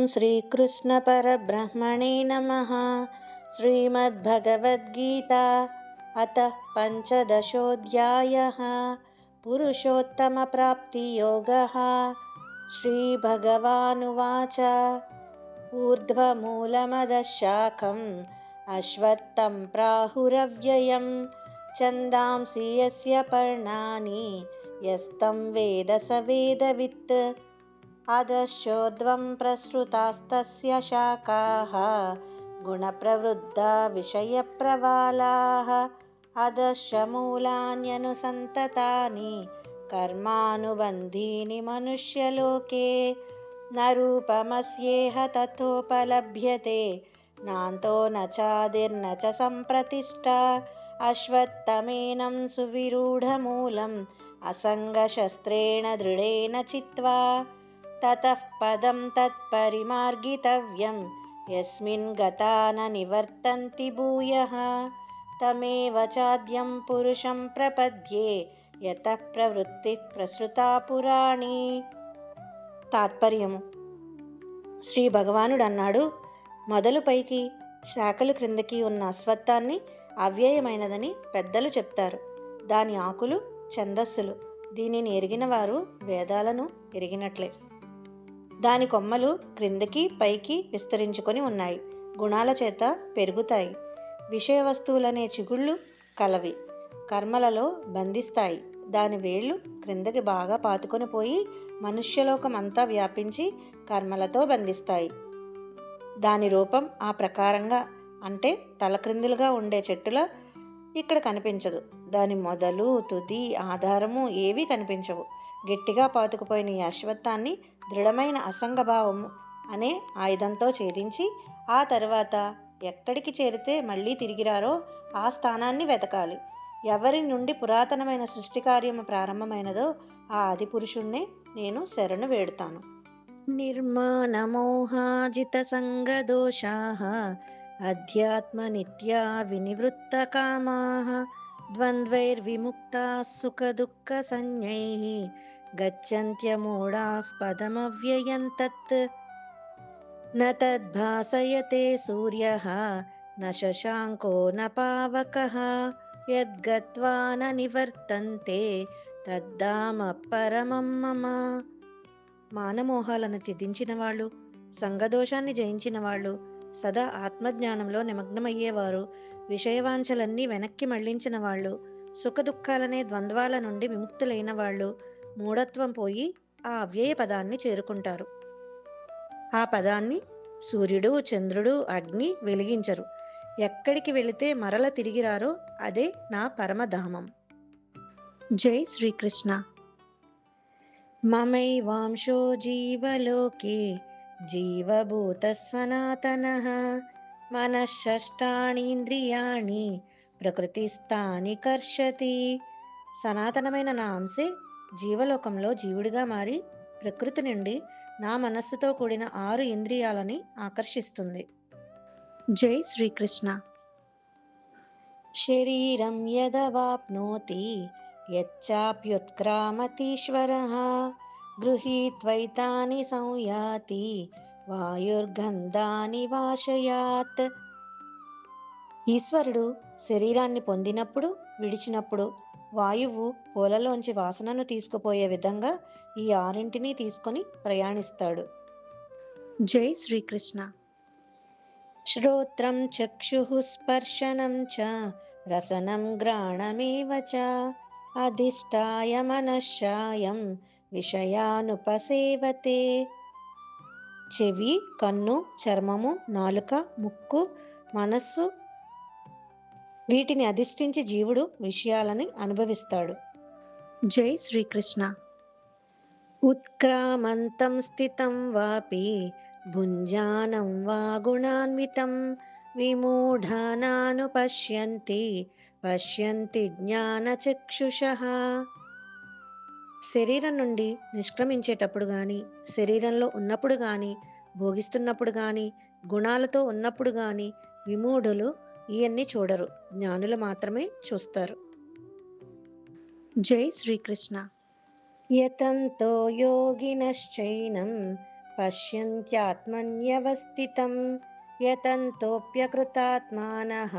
श्रीकृष्णपरब्रह्मणे नमः। श्रीमद्भगवद्गीता अतः पञ्चदशोऽध्यायः। पुरुषोत्तमप्राप्तियोगः। श्रीभगवानुवाच ऊर्ध्वमूलमदशाखम् अश्वत्थं प्राहुरव्ययं छन्दांसि यस्य पर्णानि यस्तं वेद स वेदवित्। अधश्चोर्ध्वं प्रसृतास्तस्य शाखाः गुणप्रवृद्धा विषयप्रवालाः। अधश्च मूलान्यनुसन्ततानि कर्मानुबन्धीनि मनुष्यलोके। न रूपमस्येह तथोपलभ्यते नान्तो न चादिर्न च सम्प्रतिष्ठा। अश्वत्थमेनं सुविरूढमूलम् असङ्गशस्त्रेण दृढेन चित्वा ततः पदं तत्परिमार्गितव्यं यस्मिन् गता न निवर्तन्ति भूयः। तमेव चाद्यं पुरुषं प्रपद्ये यतः ప్రవృత్తి ప్రసృతా పురాణి. తాత్పర్యము: శ్రీ భగవానుడు అన్నాడు, మొదలు పైకి శాఖలు క్రిందకి ఉన్న అశ్వత్థాన్ని అవ్యయమైనదని పెద్దలు చెప్తారు. దాని ఆకులు ఛందస్సులు. దీనిని ఎరిగిన వారు వేదాలను ఎరిగినట్లే. దాని కొమ్మలు క్రిందకి పైకి విస్తరించుకొని ఉన్నాయి. గుణాల చేత పెరుగుతాయి. విషయ వస్తువులనే చిగుళ్ళు కలవి. కర్మలలో బంధిస్తాయి. దాని వేళ్ళు క్రిందకి బాగా పాతుకొని పోయి మనుష్యలోకం అంతా వ్యాపించి కర్మలతో బంధిస్తాయి. దాని రూపం ఆ ప్రకారంగా అంటే తలక్రిందులుగా ఉండే చెట్టుల ఇక్కడ కనిపించదు. దాని మొదలు తుది ఆధారము ఏవీ కనిపించవు. గట్టిగా పాతుకుపోయిన ఈ అశ్వత్థాన్ని దృఢమైన అసంగభావము అనే ఆయుధంతో ఛేదించి ఆ తర్వాత ఎక్కడికి చేరితే మళ్ళీ తిరిగిరారో ఆ స్థానాన్ని వెతకాలి. ఎవరి నుండి పురాతనమైన సృష్టి కార్యము ప్రారంభమైనదో ఆ ఆది పురుషుణ్ణే నేను శరణు వేడుతాను. నిర్మాణమోహాజిత సంగదోషాః అధ్యాత్మ నిత్యా వినివృత్త కామాః ద్వంద్వైర్విముక్తాః సుఖ దుఃఖ సంజ్ఞైః గచ్చన్త్యమూఢాః పదమవ్యయం తత్. న తద్భాసయతే సూర్యః న శశాంకో న పావకః యద్గత్వా న నివర్తంతే తద్ధామ పరమం మమ. మానమోహాలను త్యజించిన వాళ్ళు, సంగదోషాన్ని జయించిన వాళ్ళు, సదా ఆత్మజ్ఞానంలో నిమగ్నమయ్యేవారు, విషయవాంఛలన్నీ వెనక్కి మళ్లించిన వాళ్ళు, సుఖదుఖాలనే ద్వంద్వాల నుండి విముక్తులైన వాళ్ళు మూఢత్వం పోయి ఆ అవ్యయ పదాన్ని చేరుకుంటారు. ఆ పదాన్ని సూర్యుడు, చంద్రుడు, అగ్ని వెలిగించరు. ఎక్కడికి వెళితే మరల తిరిగిరారో అదే నా పరమధామం. జై శ్రీకృష్ణ. మమైవాంశో జీవలోకే జీవభూతః సనాతనః మనఃషష్టానీంద్రియాణి ప్రకృతిస్థాని కర్షతి. సనాతనమైన నా అంశే జీవలోకంలో జీవుడిగా మారి ప్రకృతి నుండి నా మనస్సుతో కూడిన 6 ఇంద్రియాలని ఆకర్షిస్తుంది. జై శ్రీకృష్ణ. శరీరం యదవాప్నోతి యచ్చాప్యుత్క్రామతీశ్వరః గృహీత్వైతాని సంయాతి వాయుర్గంధాని వాశయాత్. ఈశ్వరుడు శరీరాన్ని పొందినప్పుడు విడిచినప్పుడు వాయువు పూలలోంచి వాసనను తీసుకుపోయే విధంగా ఈ 6 తీసుకొని ప్రయాణిస్తాడు. జై శ్రీకృష్ణ. శ్రోత్రం చక్షుః స్పర్శనం చ రసనం గ్రాణమేవ చ అధిష్టాయ మనశ్చాయం విషయానుపసేవతే. చెవి, కన్ను, చర్మము, నాలుక, ముక్కు, మనస్సు వీటిని అధిష్ఠించి జీవుడు విషయాలని అనుభవిస్తాడు. జై శ్రీకృష్ణ. ఉత్క్రామంతం స్థితం వాపి భుంజానం వా గుణాన్వితం విమూఢానానుపశ్యంతి పశ్యంతి జ్ఞానచక్షుషః. శరీరం నుండి నిష్క్రమించేటప్పుడు గాని, శరీరంలో ఉన్నప్పుడు గాని, భోగిస్తున్నప్పుడు గాని, గుణాలతో ఉన్నప్పుడు గాని విమూఢులు ఇవన్నీ చూడరు. జ్ఞానులు మాత్రమే చూస్తారు. జై శ్రీకృష్ణ. యతంతో యోగినశ్చైనం పశ్యంత్యాత్మన్యవస్థితం యతంతోప్యకృతాత్మానః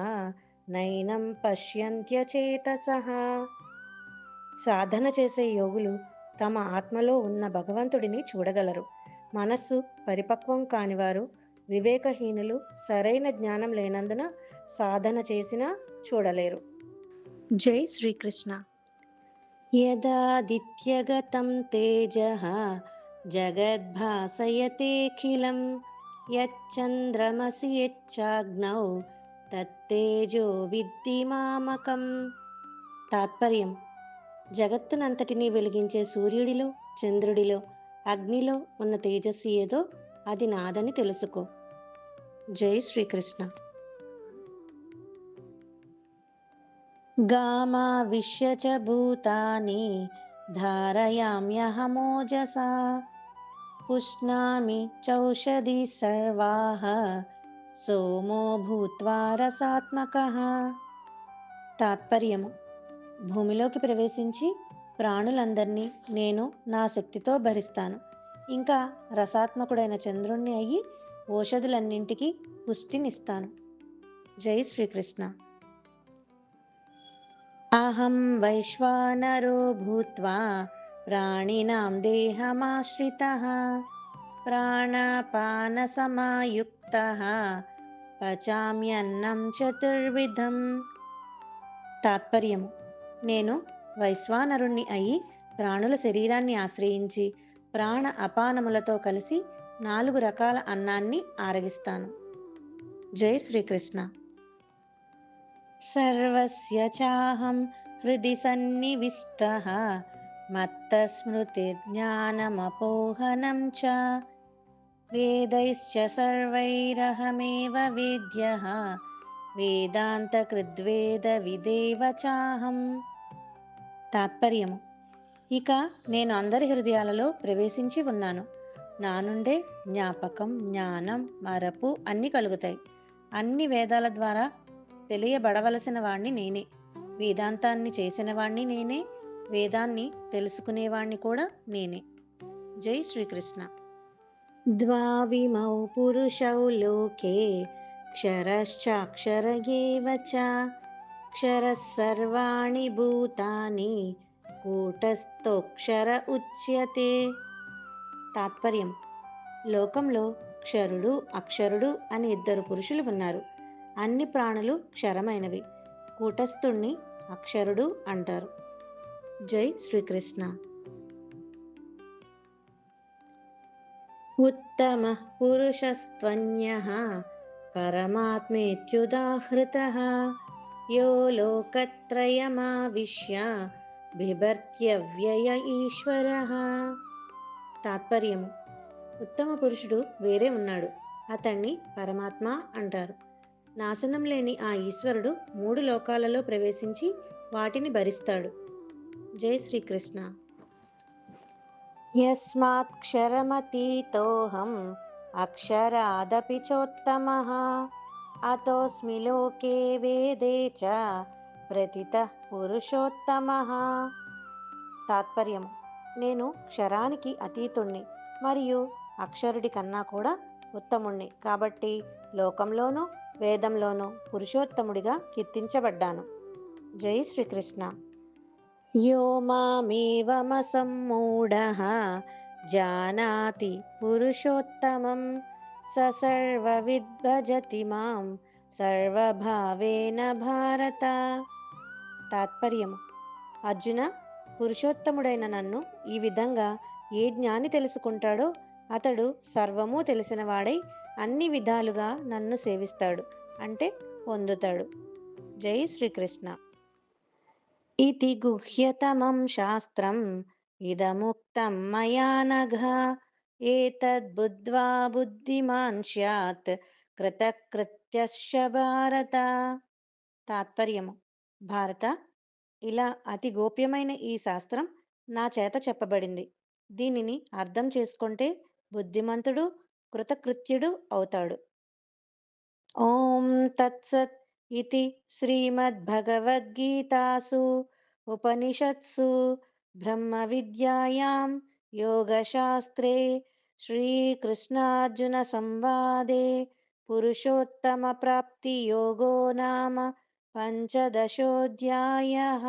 నైనం పశ్యంత్యచేతసః. సాధన చేసే యోగులు తమ ఆత్మలో ఉన్న భగవంతుడిని చూడగలరు. మనస్సు పరిపక్వం కానివారు, వివేకహీనులు సరైన జ్ఞానం లేనందున సాధన చేసినా చూడలేరు. జై శ్రీకృష్ణ. యదాదిత్యగతం తేజః జగద్భాసయతేఖిలం యచ్చంద్రమసి యచ్చాగ్నౌ తత్తేజో విద్ధి మామకం. తాత్పర్యం: జగత్తునంతటినీ వెలిగించే సూర్యుడిలో, చంద్రుడిలో, అగ్నిలో ఉన్న తేజస్సు ఏదో అది నాదని తెలుసుకో. జై శ్రీకృష్ణ. గామావిశ్య చ భూతాని ధారయామ్యహమోజసా పుష్ణామి చౌషధి సర్వాః సోమో భూత్వా రసాత్మకః. తాత్పర్యము: భూమిలోకి ప్రవేశించి ప్రాణులందరినీ నేను నా శక్తితో భరిస్తాను. ఇంకా రసాత్మకుడైన చంద్రుణ్ణి అయ్యి ఓషధులన్నింటికీ పుష్టినిస్తాను. జై శ్రీకృష్ణ. అహం వైశ్వానరో భూత్వా ప్రాణినాం దేహమాశ్రితః ప్రాణాపానసమాయుక్తః పచామ్యన్నం చతుర్విధం. తాత్పర్యము: నేను వైశ్వానరుణ్ణి అయి ప్రాణుల శరీరాన్ని ఆశ్రయించి ప్రాణ అపానములతో కలిసి 4 రకాల అన్నాన్ని ఆరగిస్తాను. జై శ్రీకృష్ణ. సర్వస్య చాహం హృది సన్నివిష్టః మత్తస్మృతిర్జ్ఞానమపోహనం చ వేదైశ్చ సర్వైరహమేవ వేద్యః వేదాంతకృద్వేద విదేవ చాహం. తాత్పర్యము: ఇక నేను అందరి హృదయాలలో ప్రవేశించి ఉన్నాను. నా నుండే జ్ఞాపకం, జ్ఞానం, మరపు అన్నీ కలుగుతాయి. అన్ని వేదాల ద్వారా తెలియబడవలసిన వాణ్ణి నేనే. వేదాంతాన్ని చేసిన వాణ్ణి నేనే. వేదాన్ని తెలుసుకునేవాణ్ణి కూడా నేనే. జై శ్రీకృష్ణ. ద్వావిమౌ పురుషౌ లోకే క్షరశ్చాక్షర ఏవ చ క్షరః సర్వాణి భూతాని కూటస్థోక్షర ఉచ్యతే. తాత్పర్యం: లోకంలో క్షరుడు, అక్షరుడు అని 2 పురుషులు ఉన్నారు. అన్ని ప్రాణులు క్షరమైనవి. కూటస్థుణ్ణి అక్షరుడు అంటారు. జై శ్రీకృష్ణ. ఉత్తమః పురుషస్త్వన్యః పరమాత్మేత్యుదాహృతః యో లోకత్రయమావిశ్య బిభర్త్యవ్యయ ఈశ్వరః. తాత్పర్యము: ఉత్తమ పురుషుడు వేరే ఉన్నాడు. అతన్ని పరమాత్మ అంటారు. నాశనం లేని ఆ ఈశ్వరుడు 3 లోకాలలో ప్రవేశించి వాటిని భరిస్తాడు. జై శ్రీకృష్ణ. యస్మాత్క్షరమతీతోహం అక్షరాదపి చోత్తమః అతోస్మి లోకే వేదే చ ప్రతితః పురుషోత్తమః. తాత్పర్యం: నేను క్షరానికి అతీతుణ్ణి మరియు అక్షరుడి కన్నా కూడా ఉత్తముణ్ణి. కాబట్టి లోకంలోనూ వేదంలోనూ పురుషోత్తముడిగా కీర్తించబడ్డాను. జై శ్రీకృష్ణ. యో మామేవమసమ్మూఢః జానాతి పురుషోత్తమం స సర్వవిద్ భజతి మాం సర్వభావేన భారత. తాత్పర్యము: అర్జున, పురుషోత్తముడైన నన్ను ఈ విధంగా ఏ జ్ఞాని తెలుసుకుంటాడో అతడు సర్వము తెలిసిన వాడై అన్ని విధాలుగా నన్ను సేవిస్తాడు, అంటే పొందుతాడు. జై శ్రీకృష్ణ. ఇతి గుహ్యతమం శాస్త్రం ఇదముక్తం మయా నఘ ఏతద్బుద్ధ్వా బుద్ధిమాన్ స్యాత్ కృతకృత్యశ్చ భారత. తాత్పర్యము: భారత, ఇలా అతి గోప్యమైన ఈ శాస్త్రం నా చేత చెప్పబడింది. దీనిని అర్థం చేసుకుంటే బుద్ధిమంతుడు, కృతకృత్యుడు అవుతాడు. ఓం తత్సత్ ఇతి శ్రీమద్భగవద్గీతాసు ఉపనిషత్సు బ్రహ్మ విద్యాయాం యోగశాస్త్రే श्रीकृष्णार्जुनसंवादे पुरुषोत्तमप्राप्तियोगो नाम पञ्चदशोऽध्यायः।